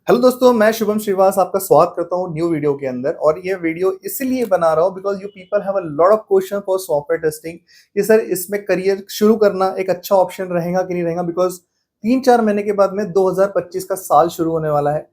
Hello दोस्तों, मैं शुभम श्रीवास आपका स्वागत करता हूँ न्यू वीडियो के अंदर। और ये वीडियो इसलिए बना रहा हूँ because you people have a lot of question for software testing कि सर इसमें करियर शुरू करना एक अच्छा ऑप्शन रहेगा कि नहीं रहेगा। बिकॉज 3-4 महीने के बाद में 2025 का साल शुरू होने वाला है।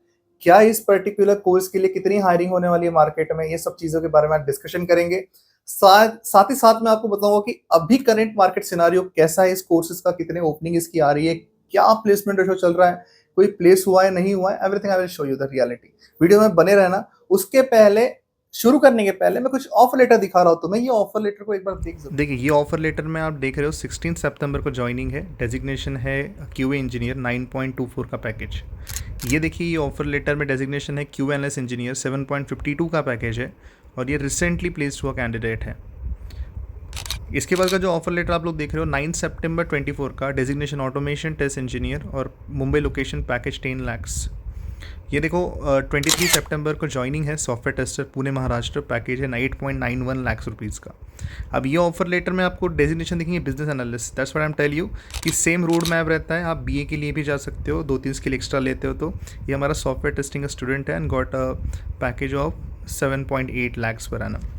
क्या इस पर्टिकुलर कोर्स के लिए कितनी हायरिंग होने वाली है मार्केट में, ये सब चीज़ों के बारे में आज डिस्कशन करेंगे। साथ साथ ही साथ मैं आपको बताऊंगा कि अभी करंट मार्केट सिनारियो कैसा है, इस कोर्सेज का कितने ओपनिंग इसकी आ रही है, क्या प्लेसमेंट रेशो चल रहा है, कोई प्लेस हुआ है नहीं हुआ है, everything I will show you the reality. Video में बने रहना। उसके पहले, शुरू करने के पहले मैं कुछ ऑफर लेटर दिखा रहा हूँ तुम्हें। ये ऑफर लेटर को एक बार देख जरूर। देखिए, ये ऑफर लेटर में आप देख रहे हो 16 सितंबर को ज्वाइनिंग है, डेजिग्नेशन है क्यूए इंजीनियर 9.24 का पैकेज। ये देखिए, ये ऑफर लेटर में डेजिग्नेशन है क्यूए एनालिस्ट इंजीनियर 7.52 का पैकेज है और ये रिसेंटली प्लेस्ड हुआ कैंडिडेट है। इसके बाद का जो ऑफर लेटर आप लोग देख रहे हो 9 सितंबर 24 का, डेजिग्नेशन ऑटोमेशन टेस्ट इंजीनियर और मुंबई लोकेशन पैकेज 10 लैक्स। ये देखो 23 सितंबर को ज्वाइनिंग है software tester Pune Maharashtra, package है 8.91 लाख रुपीज़ का। अब ये ऑफर लेटर में आपको डेजिग्नेशन दिखेंगे business analyst. That's what I am tell you कि सेम रोड मैप रहता है। आप बीए के लिए भी जा सकते हो, 2-3 स्किल एक्स्ट्रा लेते हो तो। ये हमारा सॉफ्टवेयर टेस्टिंग का स्टूडेंट है and got a package of 7.8 lakhs per annum.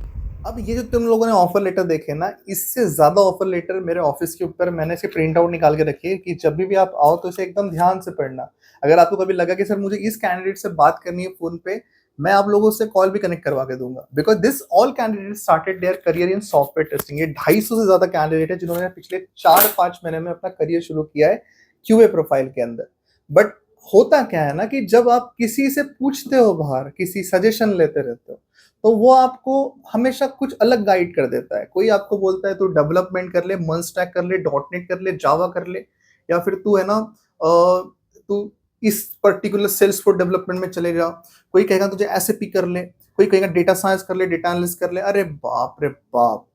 अब ये जो तुम लोगों ने ऑफर लेटर देखे ना, इससे ज्यादा ऑफर लेटर मेरे ऑफिस के ऊपर मैंने इसे प्रिंट आउट निकाल के रखी है कि जब भी आप आओ तो इसे एकदम ध्यान से पढ़ना। अगर आपको कभी लगा कि सर मुझे इस कैंडिडेट से बात करनी है फोन पे, मैं आप लोगों से कॉल भी कनेक्ट करवा के दूंगा। Because this all candidate started their career in software testing. ये 250 से ज्यादा कैंडिडेट है जिन्होंने पिछले 4-5 महीने में अपना करियर शुरू किया है क्यूए प्रोफाइल के अंदर। बट होता क्या है ना कि जब आप किसी से पूछते हो, बाहर किसी सजेशन लेते रहते हो, तो वो आपको हमेशा कुछ अलग गाइड कर देता है। कोई आपको बोलता है तू डेवलपमेंट कर ले, मर्ज स्टैक कर ले, डॉटनेट कर ले, जावा कर ले, या फिर तू है ना तू इस पर्टिकुलर सेल्स फॉर डेवलपमेंट में चले जा। कोई कहेगा तुझे एसएपी कर ले, कोई कहेगा डेटा साइंस कर ले, डेटा एनालिस्ट कर ले। अरे बाप रे बाप,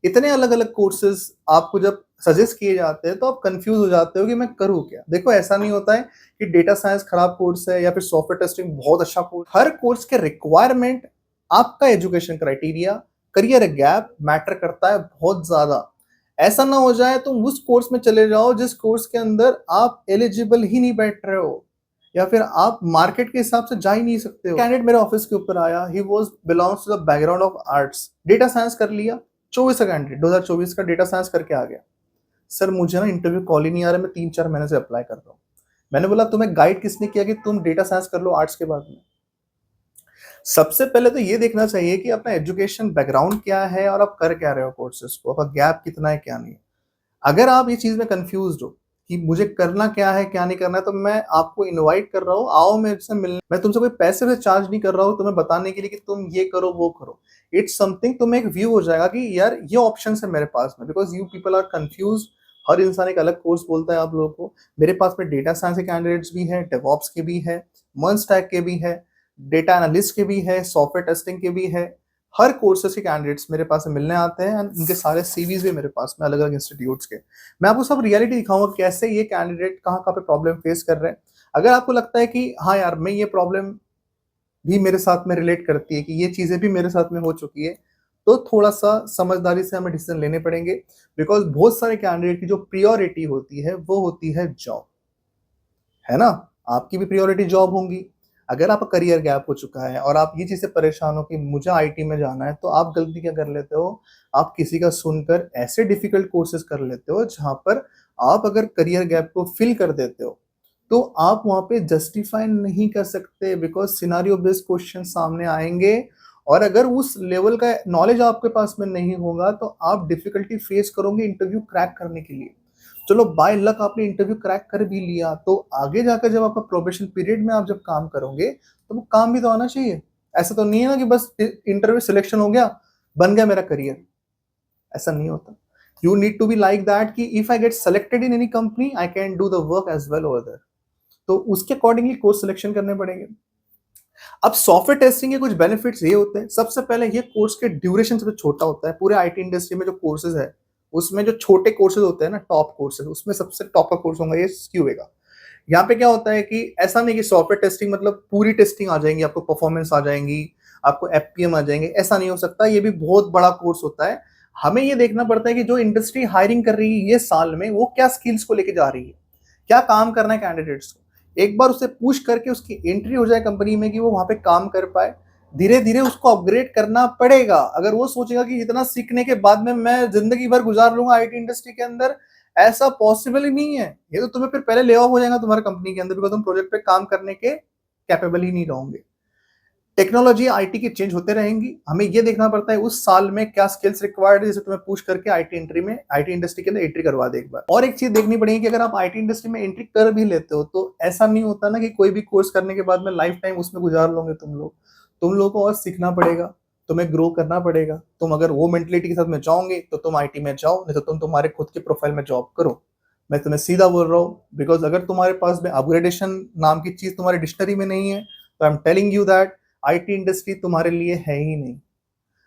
इतने अलग अलग कोर्सेज आपको जब सजेस्ट किए जाते हैं तो आप कंफ्यूज हो जाते हो कि मैं करूँ क्या। देखो, ऐसा नहीं होता है कि डेटा साइंस खराब कोर्स है या फिर सॉफ्टवेयर टेस्टिंग बहुत अच्छा कोर्स। हर कोर्स के रिक्वायरमेंट, आपका education criteria, career gap matter करता है बहुत ज्यादा। ऐसा ना हो जाए तुम उस कोर्स में चले जाओ जिस कोर्स के अंदर आप एलिजिबल ही नहीं बैठ रहे हो, या फिर आप मार्केट के हिसाब से जा ही नहीं सकते हो। कैंडिडेट मेरे ऑफिस के ऊपर आया, he was belongs to the background of arts, data science कर लिया। 24 का कैंडिडेट 2024 का डेटा साइंस करके आ गया। सर मुझे ना इंटरव्यू कॉल ही नहीं आ रहा, मैं 3-4 महीने से अप्लाई कर रहा हूँ। मैंने बोला तुम्हें गाइड किसने किया कि तुम डेटा साइंस कर लो आर्ट्स के बाद में? सबसे पहले तो ये देखना चाहिए कि अपना एजुकेशन बैकग्राउंड क्या है और आप कर क्या रहे हो कोर्सेज को, आपका गैप कितना है क्या नहीं है। अगर आप ये चीज में कंफ्यूज हो कि मुझे करना क्या है क्या नहीं करना है, तो मैं आपको इनवाइट कर रहा हूँ, आओ मेरे से मिलने। मैं तुमसे कोई पैसे से चार्ज नहीं कर रहा हूँ तुम्हें बताने के लिए कि तुम ये करो वो करो। इट्स समथिंग, तुम्हें एक व्यू हो जाएगा कि यार ये ऑप्शन है मेरे पास में। Because you people are confuse. हर इंसान एक अलग कोर्स बोलता है आप लोगों को। मेरे पास में डेटा साइंस के कैंडिडेट्स भी है, डेवऑप्स के भी है, मर्ज स्टैक के भी है, डेटा एनालिस्ट के भी है, सॉफ्टवेयर टेस्टिंग के भी है। हर कोर्सेज के कैंडिडेट्स मेरे पास मिलने आते हैं एंड उनके सारे सीवीज भी मेरे पास में अलग अलग इंस्टीट्यूट्स के। मैं आपको सब रियलिटी दिखाऊंगा कैसे ये कैंडिडेट कहाँ कहाँ पे प्रॉब्लम फेस कर रहे हैं। अगर आपको लगता है कि हाँ यार, मैं ये प्रॉब्लम भी मेरे साथ में रिलेट करती है, कि ये चीजें भी मेरे साथ में हो चुकी है, तो थोड़ा सा समझदारी से हमें डिसीजन लेने पड़ेंगे। बिकॉज बहुत सारे कैंडिडेट की जो प्रियोरिटी होती है वो होती है जॉब, है ना। आपकी भी प्रियोरिटी जॉब होंगी। अगर आपका करियर गैप हो चुका है और आप ये चीज से परेशान हो कि मुझे आईटी में जाना है, तो आप गलती क्या कर लेते हो, आप किसी का सुनकर ऐसे डिफिकल्ट कोर्सेज कर लेते हो जहां पर आप अगर करियर गैप को फिल कर देते हो तो आप वहां पे जस्टिफाई नहीं कर सकते। बिकॉज सिनारियो बेस्ड क्वेश्चन सामने आएंगे और अगर उस लेवल का नॉलेज आपके पास में नहीं होगा तो आप डिफिकल्टी फेस करोगे इंटरव्यू क्रैक करने के लिए। चलो बाय लक आपने इंटरव्यू क्रैक कर भी लिया, तो आगे जाकर जब आपका प्रोबेशन पीरियड में आप जब काम करोगे तो वो काम भी तो आना चाहिए। ऐसा तो नहीं है ना कि बस इंटरव्यू सिलेक्शन हो गया, बन गया मेरा करियर। ऐसा नहीं होता। You need to be like that कि if I get selected in any company I can do the work as well over there. तो उसके अकॉर्डिंगली कोर्स सिलेक्शन करने पड़ेंगे। अब सॉफ्टवेयर टेस्टिंग के कुछ बेनिफिट्स ये होते हैं। सबसे पहले ये कोर्स के ड्यूरेशन सबसे छोटा होता है। पूरे आईटी इंडस्ट्री में जो कोर्सेज है उसमें जो छोटे कोर्सेज होते हैं ना, टॉप कोर्सेज, उसमें सबसे टॉप का कोर्स होगा ये क्यूए का। यहाँ पे क्या होता है कि ऐसा नहीं कि सॉफ्टवेयर टेस्टिंग मतलब पूरी टेस्टिंग आ जाएंगी, आपको परफॉर्मेंस आ जाएंगी, आपको एफपीएम आ जाएंगे, ऐसा नहीं हो सकता। ये भी बहुत बड़ा कोर्स होता है। हमें ये देखना पड़ता है कि जो इंडस्ट्री हायरिंग कर रही है ये साल में, वो क्या स्किल्स को लेके जा रही है, क्या काम करना है कैंडिडेट्स को, एक बार उसे पुश करके उसकी एंट्री हो जाए कंपनी में कि वो वहां पे काम कर पाए, धीरे धीरे उसको अपग्रेड करना पड़ेगा। अगर वो सोचेगा कि इतना सीखने के बाद में मैं जिंदगी भर गुजार लूंगा आईटी इंडस्ट्री के अंदर, ऐसा पॉसिबल ही नहीं है। ये तो तुम्हें फिर पहले ले ऑफ हो जाएगा तुम्हारे कंपनी के अंदर, बिकॉज तुम प्रोजेक्ट पे काम करने के कैपेबल ही नहीं रहोगे। टेक्नोलॉजी आईटी की चेंज होते रहेंगी, हमें ये देखना पड़ता है उस साल में क्या स्किल्स रिक्वायर्ड है, जिसे तुम्हें पुश करके आईटी इंडस्ट्री के अंदर एंट्री करवा दे एक बार। और एक चीज देखनी पड़ेगी कि अगर आप आईटी इंडस्ट्री में एंट्री कर भी लेते हो तो ऐसा नहीं होता ना कि कोई भी कोर्स करने के बाद में लाइफ टाइम उसमें गुजार लोगे तुम लोगों को और सीखना पड़ेगा, तुम्हें ग्रो करना पड़ेगा। तुम अगर वो मेंटलिटी के साथ में जाओगे तो तुम आईटी में जाओ, नहीं तो तुम तुम्हारे खुद के प्रोफाइल में जॉब करो। मैं तुम्हें सीधा बोल रहा हूँ, बिकॉज अगर तुम्हारे पास में अपग्रेडेशन नाम की चीज तुम्हारी डिक्शनरी में नहीं है तो I am telling you that IT industry तुम्हारे लिए है ही नहीं।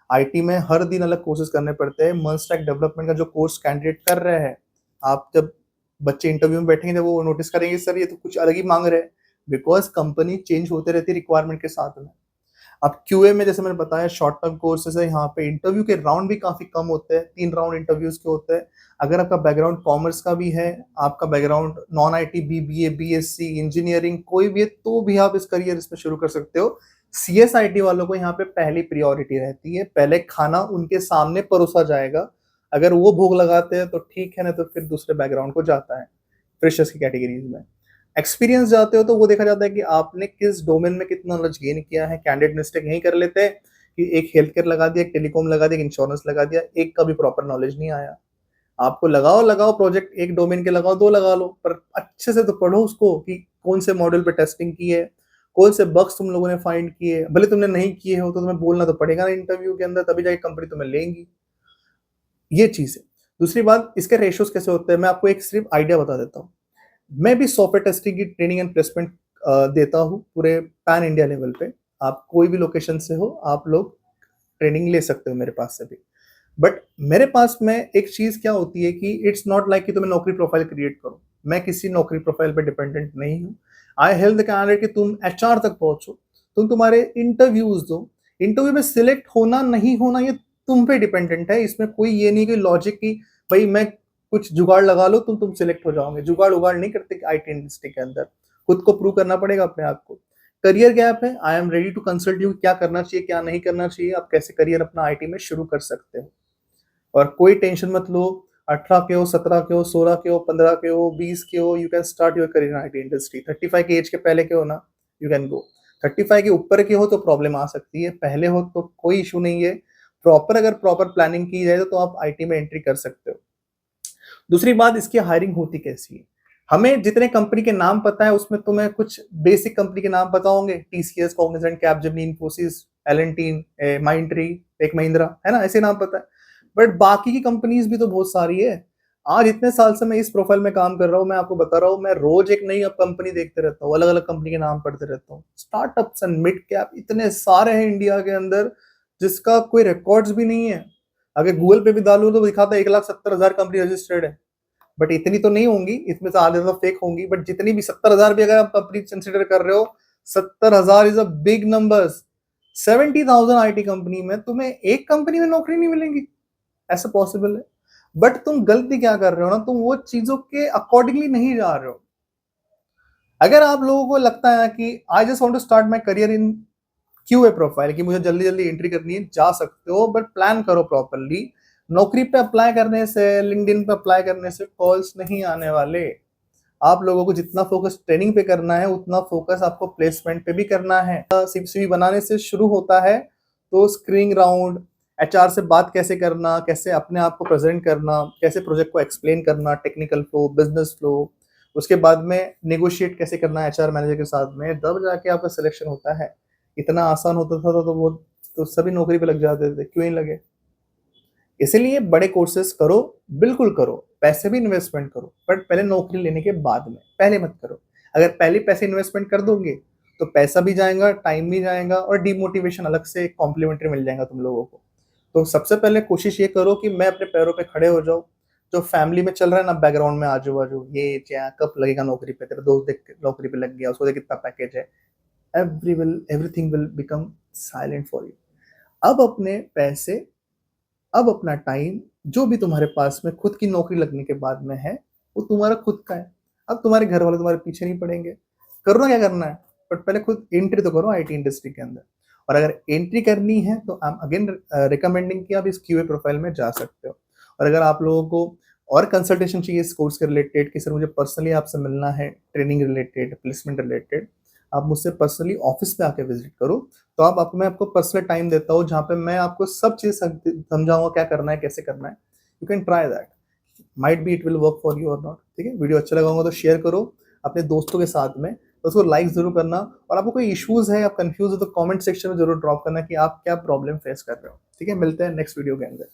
आईटी में हर दिन अलग कोर्सेज करने पड़ते हैं। मर्ज स्टैक डेवलपमेंट का जो कोर्स कैंडिडेट कर रहे हैं, आप जब बच्चे इंटरव्यू में बैठेंगे वो नोटिस करेंगे सर ये तो कुछ अलग ही मांग रहे हैं, बिकॉज कंपनी चेंज होते रहती है रिक्वायरमेंट के साथ में। अब क्यूए में जैसे मैंने बताया शॉर्ट टर्म कोर्सेज है, यहाँ पे इंटरव्यू के राउंड भी काफी कम होते हैं, 3 राउंड इंटरव्यूज के होते हैं। अगर आपका बैकग्राउंड कॉमर्स का भी है, आपका background non IT BBA BSc engineering कोई भी है, तो भी आप इस करियर इसमें शुरू कर सकते हो। सीएसआईटी वालों को यहाँ पे पहली प्रायोरिटी रहती है, पहले खाना उनके सामने परोसा जाएगा। अगर वो भोग लगाते हैं तो ठीक है, ना तो फिर दूसरे बैकग्राउंड को जाता है फ्रेशर्स की कैटेगरीज में। एक्सपीरियंस जाते हो तो वो देखा जाता है कि आपने किस डोमेन में कितना नॉलेज गेन किया है। कैंडिडेट मिस्टेक यही कर लेते हैं कि एक हेल्थ केयर लगा दिया, एक टेलीकॉम लगा दिया, एक इंश्योरेंस लगा दिया, एक का भी प्रॉपर नॉलेज नहीं आया। आपको लगाओ प्रोजेक्ट, एक डोमेन के लगाओ, 2 लगा लो, पर अच्छे से तो पढ़ो उसको कि कौन से मॉडल पे टेस्टिंग की है, कौन से बग्स तुम लोगों ने फाइंड किए। भले तुमने नहीं किए हो तो तुम्हें बोलना तो पड़ेगा ना इंटरव्यू के अंदर, तभी जाके कंपनी तुम्हें लेंगी। ये चीज है। दूसरी बात, इसके रेशियोज कैसे होते हैं मैं आपको एक सिर्फ आइडिया बता देता हूँ। मैं भी सॉफ्टवेयर टेस्टिंग की ट्रेनिंग एंड प्लेसमेंट देता हूँ पूरे पैन इंडिया लेवल पे। आप कोई भी लोकेशन से हो आप लोग ट्रेनिंग ले सकते हो मेरे पास से भी। बट मेरे पास में एक चीज क्या होती है कि इट्स नॉट लाइक कि तुम्हें नौकरी प्रोफाइल क्रिएट करो। मैं किसी नौकरी प्रोफाइल पे डिपेंडेंट नहीं हूँ। आई हेल्प द कैंडिडेट कि तुम एचआर तक पहुंचो, तुम तुम्हारे इंटरव्यूज दो। इंटरव्यू में सिलेक्ट होना नहीं होना ये तुम पे डिपेंडेंट है। इसमें कोई ये नहीं कि लॉजिक की भाई मैं कुछ जुगाड़ लगा लो तुम सिलेक्ट हो जाओगे। जुगाड़ उगाड़ नहीं करते आईटी इंडस्ट्री के अंदर, खुद को प्रूव करना पड़ेगा अपने आप को। करियर गैप है, I am ready to consult you, क्या करना चाहिए क्या नहीं करना चाहिए, आप कैसे करियर अपना आईटी में शुरू कर सकते हो। और कोई टेंशन मत लो, 18 के हो, 17 के हो, 16 के हो, 15 के हो, 20 के हो, you can start your career in IT industry. 35 की एज के पहले के हो ना, यू कैन गो। 35 के ऊपर के हो तो प्रॉब्लम आ सकती है, पहले हो तो कोई इशू नहीं है। अगर प्रॉपर प्लानिंग की जाए तो आप आईटी में एंट्री कर सकते हो। दूसरी बात, इसकी हायरिंग होती कैसी है। हमें जितने कंपनी के नाम पता है उसमें तुम्हें कुछ बेसिक कंपनी के नाम पता होंगे, टीसीएस, कॉग्निजेंट, कैपजेमिनी, इन्फोसिस, एल&टी, माइंडट्री, टेक महिंद्रा, है ना, ऐसे नाम पता है। बट बाकी की कंपनीज भी तो बहुत सारी है। आज इतने साल से मैं इस प्रोफाइल में काम कर रहा हूँ, मैं आपको बता रहा हूँ, मैं रोज एक नई कंपनी देखते रहता हूँ, अलग अलग कंपनी के नाम पढ़ते रहता हूँ। स्टार्टअप्स एंड मिड कैप इतने सारे हैं इंडिया के अंदर जिसका कोई रिकॉर्ड्स भी नहीं है। अगर गूगल पे भी डालू तो दिखाता है 1,70,000 कंपनी रजिस्टर्ड है। बट इतनी तो नहीं होंगी, इसमें से आधे तो फेक होंगी। बट जितनी भी 70,000 भी अगर आप कंपनी कंसिडर कर रहे हो, 70,000 is a big number. 70,000 IT company में तुम्हें एक कंपनी में नौकरी नहीं मिलेंगी, ऐसा पॉसिबल है। बट तुम गलती क्या कर रहे हो ना, तुम वो चीजों के अकॉर्डिंगली नहीं जा रहे हो। अगर आप लोगों को लगता है कि I just want to start my career in QA profile, कि मुझे जल्दी जल्दी एंट्री करनी है, जा सकते हो, बट प्लान करो प्रॉपरली। नौकरी पे अप्लाई करने से, लिंक्डइन पे अप्लाई करने से कॉल्स नहीं आने वाले। आप लोगों को जितना फोकस ट्रेनिंग पे करना है उतना फोकस आपको प्लेसमेंट पे भी करना है। सीवी बनाने से शुरू होता है, तो स्क्रीनिंग राउंड, एचआर से बात कैसे करना, कैसे अपने आप को प्रेजेंट करना, कैसे प्रोजेक्ट को एक्सप्लेन करना, टेक्निकल फ्लो, बिजनेस फ्लो, उसके बाद में नेगोशिएट कैसे करना है एचआर मैनेजर के साथ में, तब जाके आपका सिलेक्शन होता है। इतना आसान होता था तो वो तो सभी नौकरी पे लग जाते थे, क्यों नहीं लगे। इसीलिए बड़े कोर्सेज करो, बिल्कुल करो, पैसे भी इन्वेस्टमेंट करो, बट पहले नौकरी लेने के बाद में, पहले मत करो। अगर पहले पैसे इन्वेस्टमेंट कर दोगे तो पैसा भी जाएगा, टाइम भी जाएगा, और डिमोटिवेशन अलग से कॉम्प्लीमेंट्री मिल जाएगा तुम लोगों को। तो सबसे पहले कोशिश ये करो कि मैं अपने पैरों पे खड़े हो जाऊं। जो फैमिली में चल रहा है ना बैकग्राउंड में आजू बाजू, ये क्या कब लगेगा नौकरी पे, तेरा दोस्त देख नौकरी पे लग गया, उसको देख कितना पैकेज है, everything will become silent for you. अब अपने पैसे, अब अपना टाइम, जो भी तुम्हारे पास में खुद की नौकरी लगने के बाद में है, वो तुम्हारा खुद का है। अब तुम्हारे घर वाले तुम्हारे पीछे नहीं पड़ेंगे। करो ना क्या करना है, बट पहले खुद एंट्री तो करो आईटी इंडस्ट्री के अंदर। और अगर एंट्री करनी है तो आई एम अगेन रिकमेंडिंग कि आप इस क्यूए प्रोफाइल में जा सकते हो। और अगर आप लोगों को और कंसल्टेशन चाहिए इस कोर्स के रिलेटेड कि सर मुझे पर्सनली आपसे मिलना है, ट्रेनिंग रिलेटेड, प्लेसमेंट रिलेटेड, आप मुझसे पर्सनली ऑफिस पे आके विजिट करो। तो मैं आपको पर्सनल टाइम देता हूँ जहाँ पे मैं आपको सब चीज़ समझाऊंगा क्या करना है, कैसे करना है। You can try that, might be it will work for you और नॉट। ठीक है, वीडियो अच्छा लगा होगा तो शेयर करो अपने दोस्तों के साथ में, तो उसको लाइक जरूर करना। और आपको कोई इश्यूज है, आप कंफ्यूज हो तो कमेंट सेक्शन में जरूर ड्रॉप करना कि आप क्या प्रॉब्लम फेस कर रहे हो। ठीक है, मिलते हैं नेक्स्ट वीडियो के अंदर।